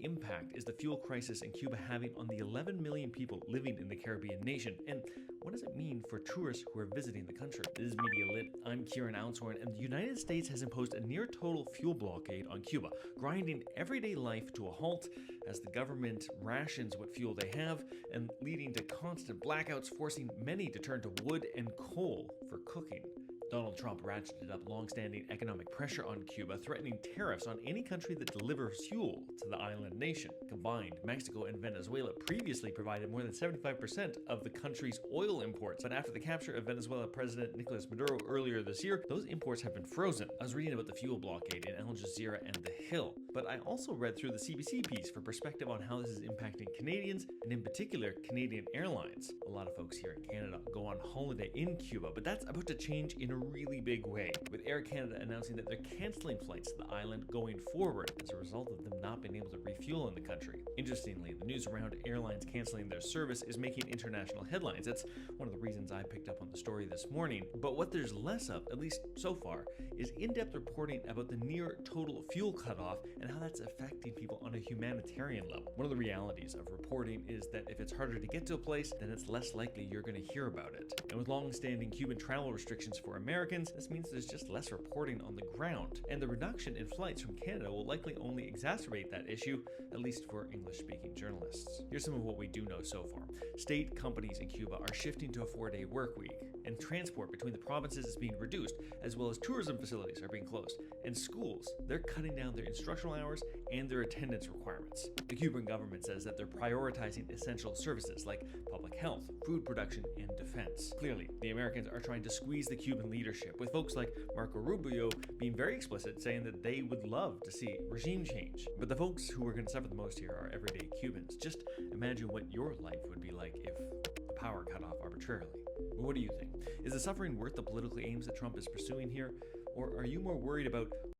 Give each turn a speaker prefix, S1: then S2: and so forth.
S1: impact is the fuel crisis in Cuba having on the 11 million people living in the Caribbean nation? And what does it mean for tourists who are visiting the country? This is Media Lit. I'm Kieran Alshorn, and the United States has imposed a near total fuel blockade on Cuba, grinding everyday life to a halt as the government rations what fuel they have and leading to constant blackouts, forcing many to turn to wood and coal for cooking. Donald Trump ratcheted up long-standing economic pressure on Cuba, threatening tariffs on any country that delivers fuel to the island nation. Combined, Mexico and Venezuela previously provided more than 75% of the country's oil imports, but after the capture of Venezuela President Nicolas Maduro earlier this year, those imports have been frozen. I was reading about the fuel blockade in Al Jazeera and The Hill, but I also read through the CBC piece for perspective on how this is impacting Canadians, and in particular, Canadian airlines. A lot of folks here in Canada go on holiday in Cuba, but that's about to change in a really big way, with Air Canada announcing that they're canceling flights to the island going forward as a result of them not being able to refuel in the country. Interestingly, the news around airlines canceling their service is making international headlines. That's one of the reasons I picked up on the story this morning. But what there's less of, at least so far, is in-depth reporting about the near total fuel cutoff and how that's affecting people on a humanitarian level. One of the realities of reporting is that if it's harder to get to a place, then it's less likely you're going to hear about it. And with long-standing Cuban travel restrictions for Americans, this means there's just less reporting on the ground. And the reduction in flights from Canada will likely only exacerbate that issue, at least for English-speaking journalists. Here's some of what we do know so far. State companies in Cuba are shifting to a 4-day work week, and transport between the provinces is being reduced, as well as tourism facilities are being closed. And schools, they're cutting down their instructional hours and their attendance requirements. The Cuban government says that they're prioritizing essential services like public health, food production, and defense. Clearly, the Americans are trying to squeeze the Cuban leadership, with folks like Marco Rubio being very explicit, saying that they would love to see regime change. But the folks who are going to suffer the most here are everyday Cubans. Just imagine what your life would be like if the power cut off arbitrarily. What do you think? Is the suffering worth the political aims that Trump is pursuing here? Or are you more worried about